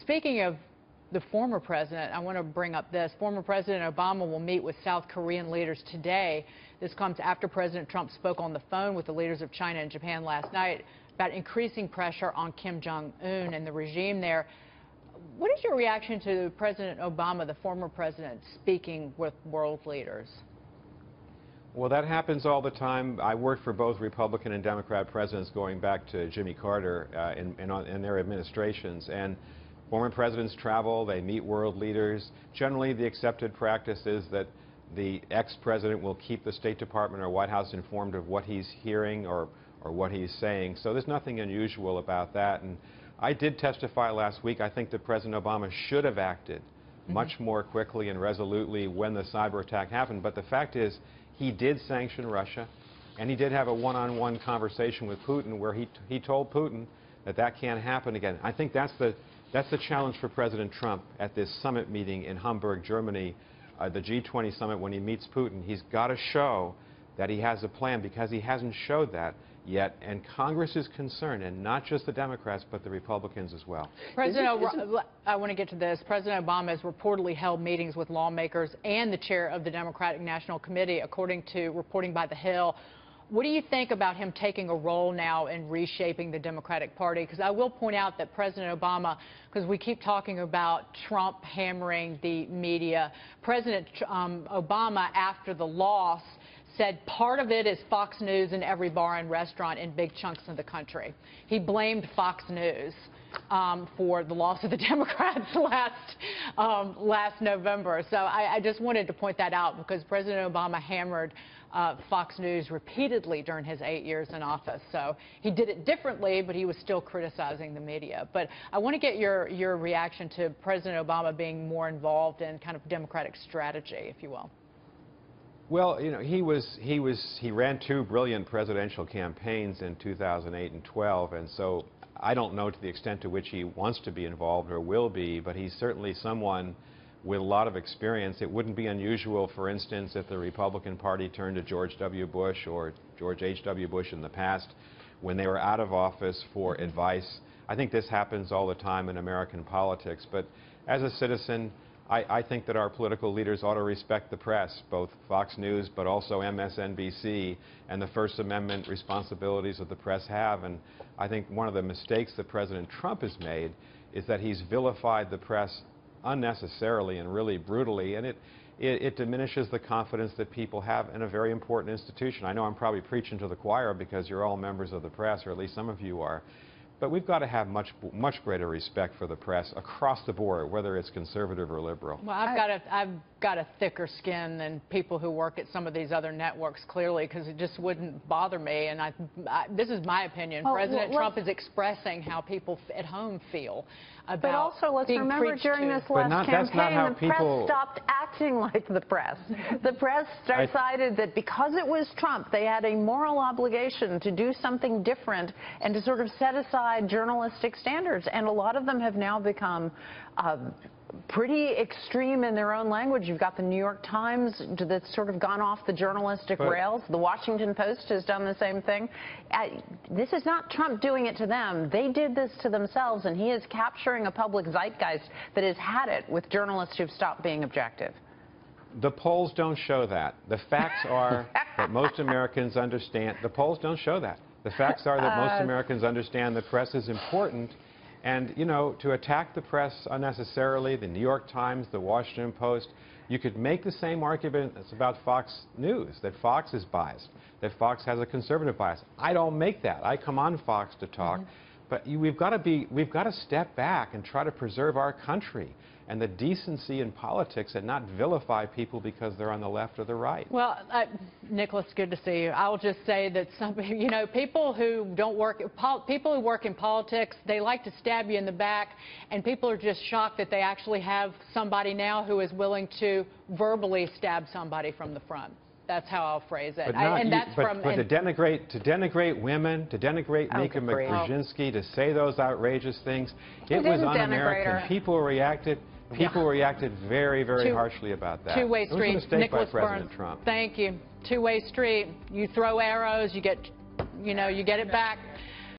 speaking of the former president, I want to bring up this. Former President Obama will meet with South Korean leaders today. This comes after President Trump spoke on the phone with the leaders of China and Japan last night about increasing pressure on Kim Jong-un and the regime there. What is your reaction to President Obama, the former president, speaking with world leaders? Well, that happens all the time. I worked for both Republican and Democrat presidents going back to Jimmy Carter in their administrations. And former presidents travel, they meet world leaders. Generally, the accepted practice is that the ex-president will keep the State Department or White House informed of what he's hearing or what he's saying. So there's nothing unusual about that. And I did testify last week. I think that President Obama should have acted much more quickly and resolutely when the cyber attack happened. But the fact is, he did sanction Russia, and he did have a one-on-one conversation with Putin where he told Putin that that can't happen again. I think that's the challenge for President Trump at this summit meeting in Hamburg, Germany, the G20 summit. When he meets Putin, he's got to show that he has a plan, because he hasn't showed that yet, and Congress is concerned, and not just the Democrats, but the Republicans as well. I want to get to this. President Obama has reportedly held meetings with lawmakers and the chair of the Democratic National Committee, according to reporting by The Hill. What do you think about him taking a role now in reshaping the Democratic Party? Because I will point out that President Obama, because we keep talking about Trump hammering the media, President Obama, after the loss, said part of it is Fox News in every bar and restaurant in big chunks of the country. He blamed Fox News for the loss of the Democrats last November. So I just wanted to point that out, because President Obama hammered Fox News repeatedly during his 8 years in office. So he did it differently, but he was still criticizing the media. But I want to get your reaction to President Obama being more involved in kind of Democratic strategy, if you will. Well, you know, he ran two brilliant presidential campaigns in 2008 and 12, and so I don't know to the extent to which he wants to be involved or will be, but he's certainly someone with a lot of experience. It wouldn't be unusual, for instance, if the Republican Party turned to George W. Bush or George H.W. Bush in the past when they were out of office for advice. I think this happens all the time in American politics, but as a citizen, I think that our political leaders ought to respect the press, both Fox News but also MSNBC, and the First Amendment responsibilities that the press have. And I think one of the mistakes that President Trump has made is that he's vilified the press unnecessarily and really brutally, and it diminishes the confidence that people have in a very important institution. I know I'm probably preaching to the choir because you're all members of the press, or at least some of you are. But we've got to have much greater respect for the press across the board, whether it's conservative or liberal. Well, I've got a thicker skin than people who work at some of these other networks, clearly, because it just wouldn't bother me. And this is my opinion. President Trump is expressing how people at home feel about But also, let's remember during this last campaign, the press stopped acting like the press. The press decided that because it was Trump, they had a moral obligation to do something different and to sort of set aside journalistic standards. And a lot of them have now become pretty extreme in their own language. You've got the New York Times that's sort of gone off the journalistic rails. The Washington Post has done the same thing. This is not Trump doing it to them. They did this to themselves, and he is capturing a public zeitgeist that has had it with journalists who've stopped being objective. The polls don't show that. The facts are that most Americans understand. The polls don't show that. The facts are that most Americans understand the press is important. And, you know, to attack the press unnecessarily, the New York Times, the Washington Post, you could make the same argument about Fox News, that Fox is biased, that Fox has a conservative bias. I don't make that. I come on Fox to talk. But we've got to step back and try to preserve our country and the decency in politics and not vilify people because they're on the left or the right. Well, Nicholas, good to see you. I'll just say that people who work in politics, they like to stab you in the back, and people are just shocked that they actually have somebody now who is willing to verbally stab somebody from the front. That's how I'll phrase it. But to denigrate women, to denigrate Mika Brzezinski, to say those outrageous things, it was un-American. People reacted very, very harshly about that. Two-way street. It was a mistake Nicholas by President Trump. Thank you. Two-way street. You throw arrows, you get it back.